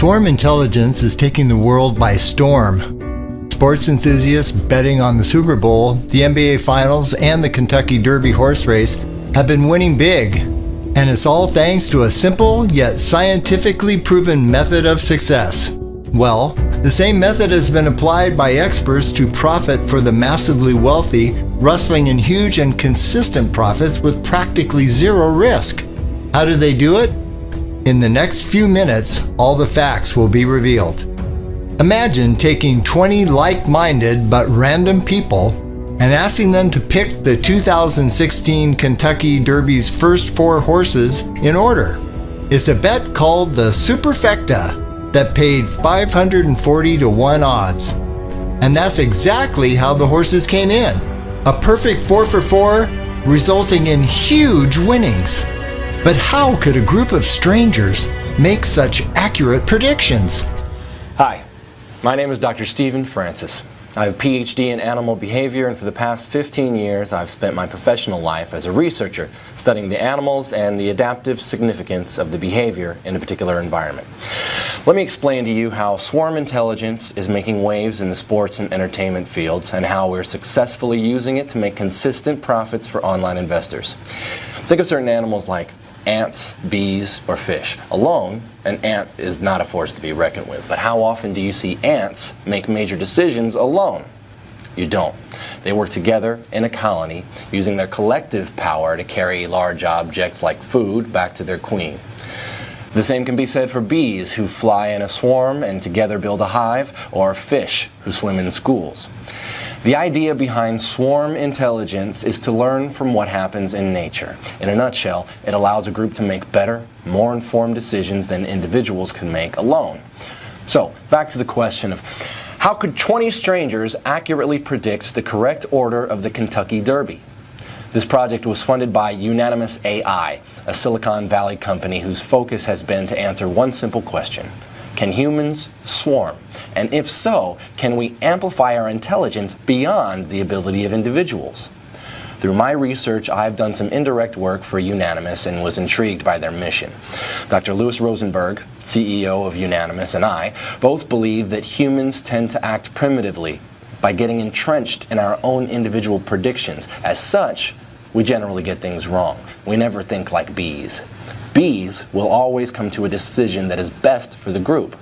Swarm intelligence is taking the world by storm. Sports enthusiasts betting on the Super Bowl, the NBA Finals, and the Kentucky Derby horse race have been winning big. And it's all thanks to a simple yet scientifically proven method of success. Well, the same method has been applied by experts to profit for the massively wealthy, rustling in huge and consistent profits with practically zero risk. How do they do it? In the next few minutes, all the facts will be revealed. Imagine taking 20 like-minded but random people and asking them to pick the 2016 Kentucky Derby's first 4 horses in order. It's a bet called the Superfecta that paid 540 to 1 odds. And that's exactly how the horses came in. A perfect 4 for 4, resulting in huge winnings. But how could a group of strangers make such accurate predictions? Hi, my name is Dr. Stephen Francis. I have a PhD in animal behavior, and for the past 15 years I've spent my professional life as a researcher studying the animals and the adaptive significance of the behavior in a particular environment. Let me explain to you how swarm intelligence is making waves in the sports and entertainment fields and how we're successfully using it to make consistent profits for online investors. Think of certain animals like ants, bees, or fish. Alone, an ant is not a force to be reckoned with. But how often do you see ants make major decisions alone? You don't. They work together in a colony, using their collective power to carry large objects like food back to their queen. The same can be said for bees, who fly in a swarm and together build a hive, or fish, who swim in schools. The idea behind swarm intelligence is to learn from what happens in nature. In a nutshell, it allows a group to make better, more informed decisions than individuals can make alone. So, back to the question of how could 20 strangers accurately predict the correct order of the Kentucky Derby? This project was funded by Unanimous AI, a Silicon Valley company whose focus has been to answer one simple question. Can humans swarm? And if so, can we amplify our intelligence beyond the ability of individuals? Through my research, I've done some indirect work for Unanimous and was intrigued by their mission. Dr. Louis Rosenberg, CEO of Unanimous, and I both believe that humans tend to act primitively by getting entrenched in our own individual predictions. As such, we generally get things wrong. We never think like bees. Bees will always come to a decision that is best for the group.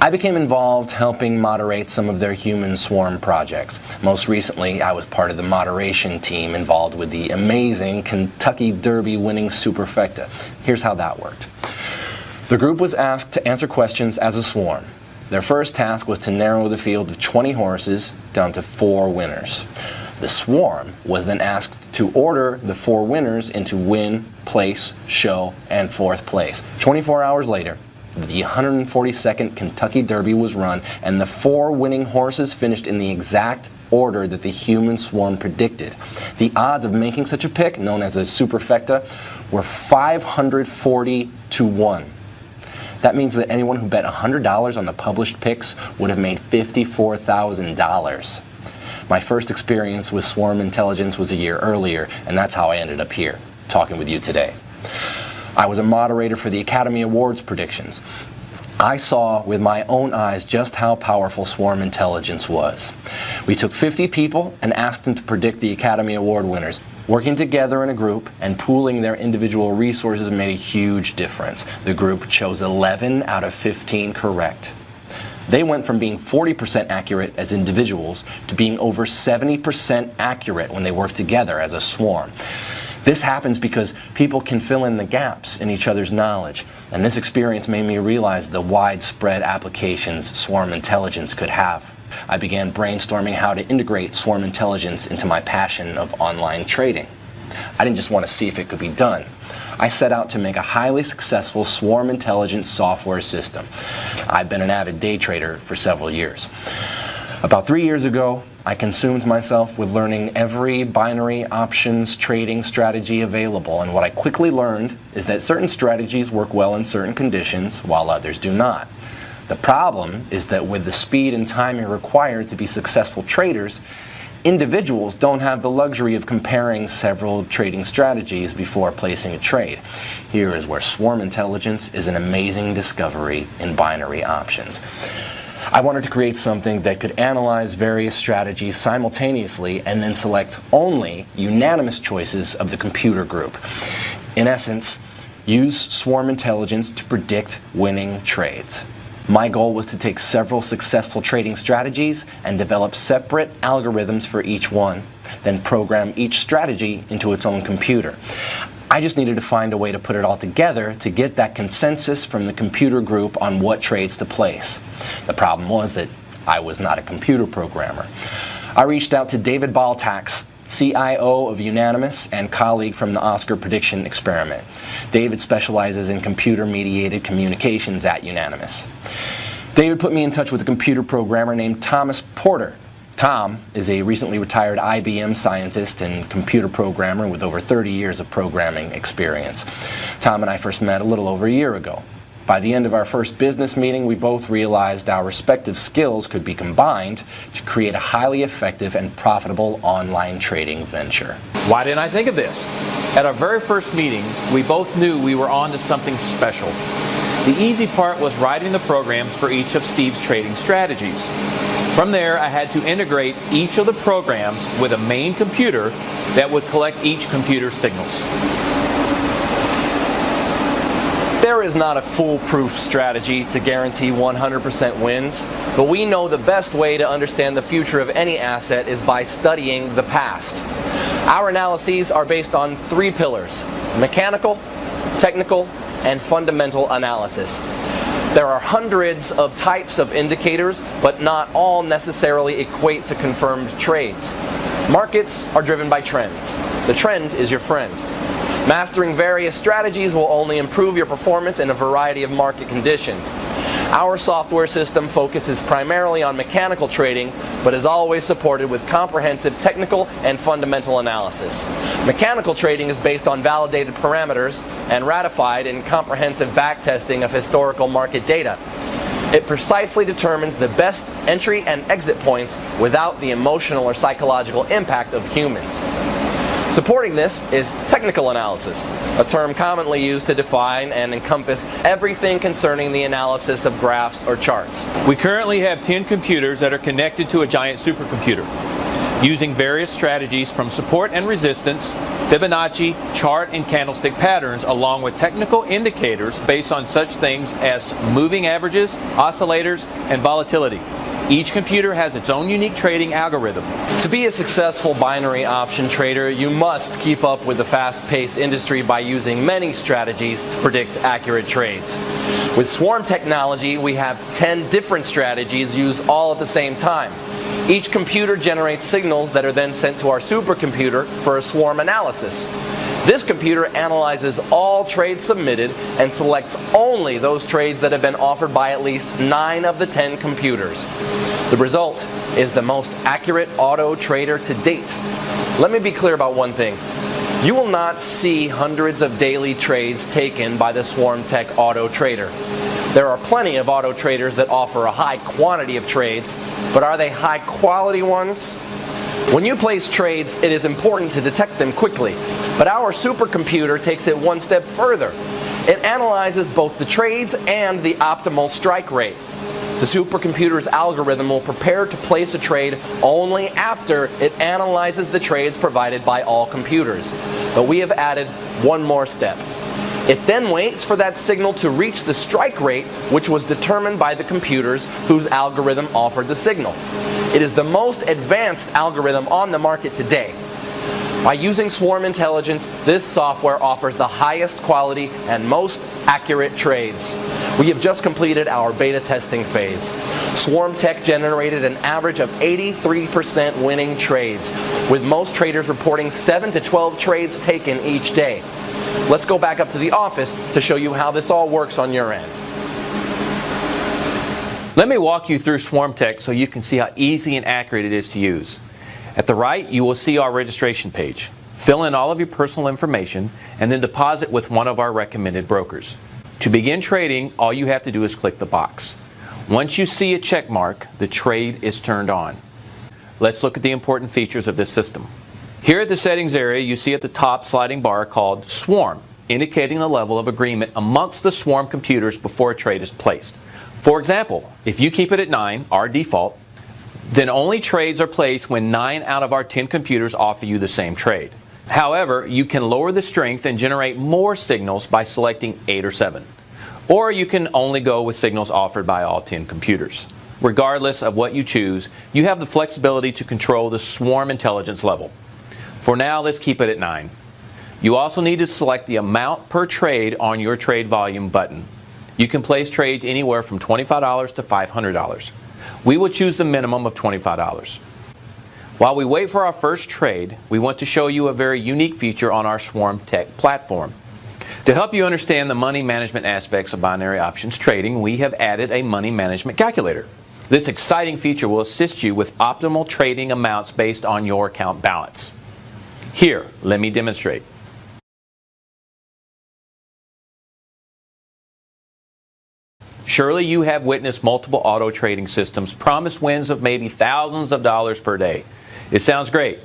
I became involved helping moderate some of their human swarm projects. Most recently, I was part of the moderation team involved with the amazing Kentucky Derby winning Superfecta. Here's how that worked. The group was asked to answer questions as a swarm. Their first task was to narrow the field of 20 horses down to 4 winners. The swarm was then asked to order the 4 winners into win, place, show, and 4th place. 24 hours later, the 142nd Kentucky Derby was run, and the 4 winning horses finished in the exact order that the human swarm predicted. The odds of making such a pick, known as a superfecta, were 540 to 1. That means that anyone who bet $100 on the published picks would have made $54,000. My first experience with swarm intelligence was a year earlier, and that's how I ended up here, talking with you today. I was a moderator for the Academy Awards predictions. I saw with my own eyes just how powerful swarm intelligence was. We took 50 people and asked them to predict the Academy Award winners. Working together in a group and pooling their individual resources made a huge difference. The group chose 11 out of 15 correct. They went from being 40% accurate as individuals to being over 70% accurate when they work together as a swarm. This happens because people can fill in the gaps in each other's knowledge, and this experience made me realize the widespread applications swarm intelligence could have. I began brainstorming how to integrate swarm intelligence into my passion of online trading. I didn't just want to see if it could be done. I set out to make a highly successful swarm intelligence software system. I've been an avid day trader for several years. About 3 years ago, I consumed myself with learning every binary options trading strategy available, and what I quickly learned is that certain strategies work well in certain conditions while others do not. The problem is that with the speed and timing required to be successful traders, Individuals don't have the luxury of comparing several trading strategies before placing a trade. Here is where Swarm Intelligence is an amazing discovery in binary options. I wanted to create something that could analyze various strategies simultaneously and then select only unanimous choices of the computer group. In essence, use Swarm Intelligence to predict winning trades. My goal was to take several successful trading strategies and develop separate algorithms for each one, then program each strategy into its own computer. I just needed to find a way to put it all together to get that consensus from the computer group on what trades to place. The problem was that I was not a computer programmer. I reached out to David Baltax, CIO of Unanimous and colleague from the Oscar Prediction Experiment. David specializes in computer-mediated communications at Unanimous. David put me in touch with a computer programmer named Thomas Porter. Tom is a recently retired IBM scientist and computer programmer with over 30 years of programming experience. Tom and I first met a little over a year ago. By the end of our first business meeting, we both realized our respective skills could be combined to create a highly effective and profitable online trading venture. Why didn't I think of this? At our very first meeting, we both knew we were on to something special. The easy part was writing the programs for each of Steve's trading strategies. From there, I had to integrate each of the programs with a main computer that would collect each computer's signals. There is not a foolproof strategy to guarantee 100% wins, but we know the best way to understand the future of any asset is by studying the past. Our analyses are based on 3 pillars: mechanical, technical, and fundamental analysis. There are hundreds of types of indicators, but not all necessarily equate to confirmed trades. Markets are driven by trends. The trend is your friend. Mastering various strategies will only improve your performance in a variety of market conditions. Our software system focuses primarily on mechanical trading, but is always supported with comprehensive technical and fundamental analysis. Mechanical trading is based on validated parameters and ratified in comprehensive backtesting of historical market data. It precisely determines the best entry and exit points without the emotional or psychological impact of humans. Supporting this is technical analysis, a term commonly used to define and encompass everything concerning the analysis of graphs or charts. We currently have 10 computers that are connected to a giant supercomputer, using various strategies from support and resistance, Fibonacci, chart and candlestick patterns, along with technical indicators based on such things as moving averages, oscillators, and volatility. Each computer has its own unique trading algorithm. To be a successful binary option trader, you must keep up with the fast-paced industry by using many strategies to predict accurate trades. With Swarm technology, we have 10 different strategies used all at the same time. Each computer generates signals that are then sent to our supercomputer for a swarm analysis. This computer analyzes all trades submitted and selects only those trades that have been offered by at least 9 of the 10 computers. The result is the most accurate auto trader to date. Let me be clear about one thing. You will not see hundreds of daily trades taken by the SwarmTech Auto Trader. There are plenty of auto traders that offer a high quantity of trades, but are they high quality ones? When you place trades, it is important to detect them quickly, but our supercomputer takes it one step further. It analyzes both the trades and the optimal strike rate. The supercomputer's algorithm will prepare to place a trade only after it analyzes the trades provided by all computers. But we have added one more step. It then waits for that signal to reach the strike rate, which was determined by the computers whose algorithm offered the signal. It is the most advanced algorithm on the market today. By using Swarm Intelligence, this software offers the highest quality and most accurate trades. We have just completed our beta testing phase. SwarmTech generated an average of 83% winning trades, with most traders reporting 7 to 12 trades taken each day. Let's go back up to the office to show you how this all works on your end. Let me walk you through SwarmTech so you can see how easy and accurate it is to use. At the right, you will see our registration page. Fill in all of your personal information and then deposit with one of our recommended brokers. To begin trading, all you have to do is click the box. Once you see a check mark, the trade is turned on. let's look at the important features of this system. Here at the settings area, you see at the top sliding bar called Swarm, indicating the level of agreement amongst the Swarm computers before a trade is placed. For example, if you keep it at 9, our default, then only trades are placed when 9 out of our 10 computers offer you the same trade. However, you can lower the strength and generate more signals by selecting 8 or 7. Or you can only go with signals offered by all 10 computers. Regardless of what you choose, you have the flexibility to control the Swarm intelligence level. For now, let's keep it at 9. You also need to select the amount per trade on your trade volume button. You can place trades anywhere from $25 to $500. We will choose the minimum of $25. While we wait for our first trade, we want to show you a very unique feature on our SwarmTech platform. To help you understand the money management aspects of binary options trading, we have added a money management calculator. This exciting feature will assist you with optimal trading amounts based on your account balance. Here, let me demonstrate. Surely you have witnessed multiple auto trading systems promise wins of maybe thousands of dollars per day. It sounds great,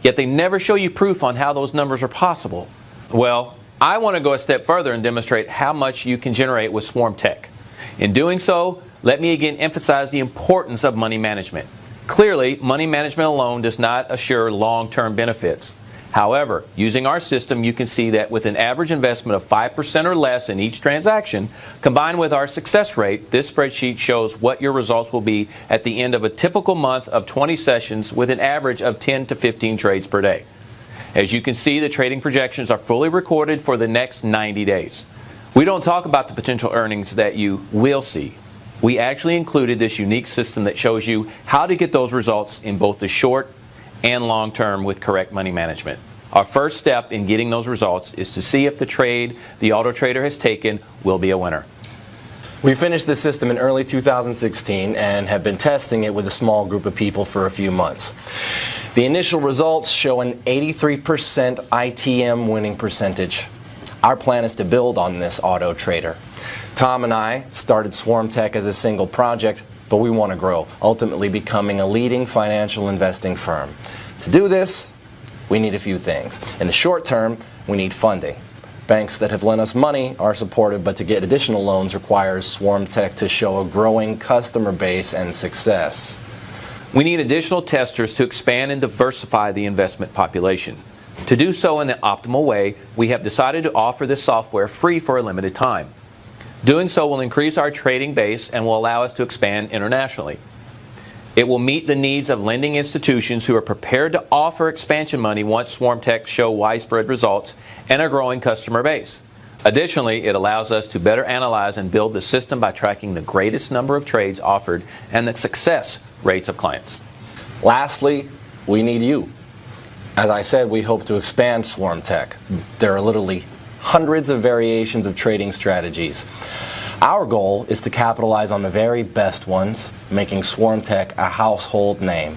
yet they never show you proof on how those numbers are possible. Well, I want to go a step further and demonstrate how much you can generate with SwarmTech. In doing so, let me again emphasize the importance of money management. Clearly, money management alone does not assure long-term benefits. However, using our system, you can see that with an average investment of 5% or less in each transaction, combined with our success rate, this spreadsheet shows what your results will be at the end of a typical month of 20 sessions with an average of 10 to 15 trades per day. As you can see, the trading projections are fully recorded for the next 90 days. We don't talk about the potential earnings that you will see. We actually included this unique system that shows you how to get those results in both the short and long term with correct money management. Our first step in getting those results is to see if the trade the auto trader has taken will be a winner. We finished this system in early 2016 and have been testing it with a small group of people for a few months. The initial results show an 83% ITM winning percentage. Our plan is to build on this auto trader. Tom and I started SwarmTech as a single project, but we want to grow, ultimately becoming a leading financial investing firm. To do this, we need a few things. In the short term, we need funding. Banks that have lent us money are supportive, but to get additional loans requires SwarmTech to show a growing customer base and success. We need additional testers to expand and diversify the investment population. To do so in the optimal way, we have decided to offer this software free for a limited time. Doing so will increase our trading base and will allow us to expand internationally. It will meet the needs of lending institutions who are prepared to offer expansion money once SwarmTech show widespread results and a growing customer base. Additionally, it allows us to better analyze and build the system by tracking the greatest number of trades offered and the success rates of clients. Lastly, we need you. As I said, we hope to expand SwarmTech. There are literally hundreds of variations of trading strategies. Our goal is to capitalize on the very best ones, making SwarmTech a household name.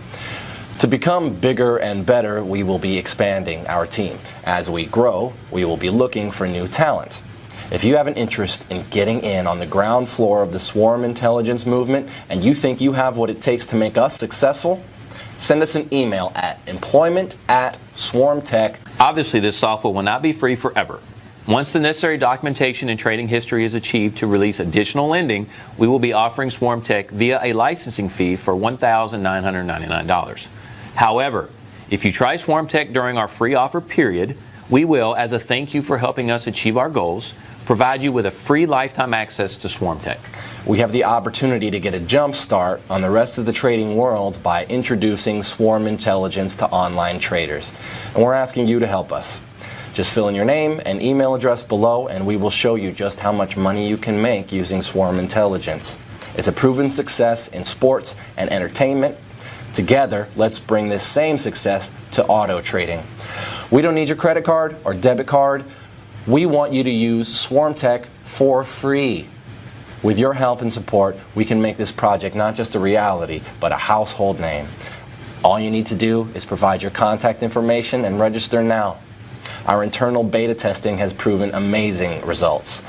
To become bigger and better, we will be expanding our team. As we grow, we will be looking for new talent. If you have an interest in getting in on the ground floor of the Swarm Intelligence movement and you think you have what it takes to make us successful, send us an email at employment@swarmtech. Obviously, this software will not be free forever. Once the necessary documentation and trading history is achieved to release additional lending, we will be offering SwarmTech via a licensing fee for $1,999. However, if you try SwarmTech during our free offer period, we will, as a thank you for helping us achieve our goals, provide you with a free lifetime access to SwarmTech. We have the opportunity to get a jump start on the rest of the trading world by introducing Swarm Intelligence to online traders. And we're asking you to help us. Just fill in your name and email address below and we will show you just how much money you can make using Swarm Intelligence. It's a proven success in sports and entertainment. Together, let's bring this same success to auto trading. We don't need your credit card or debit card. We want you to use SwarmTech for free. With your help and support, we can make this project not just a reality, but a household name. All you need to do is provide your contact information and register now. Our internal beta testing has proven amazing results.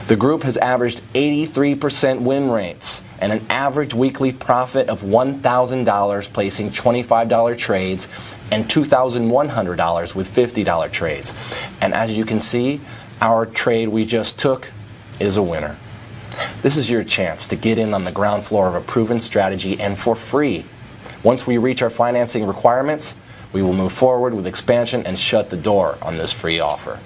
The group has averaged 83% win rates, and an average weekly profit of $1,000 placing $25 trades and $2,100 with $50 trades. And as you can see, our trade we just took is a winner. This is your chance to get in on the ground floor of a proven strategy and for free. Once we reach our financing requirements, we will move forward with expansion and shut the door on this free offer.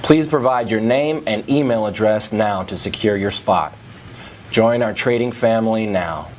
Please provide your name and email address now to secure your spot. Join our trading family now.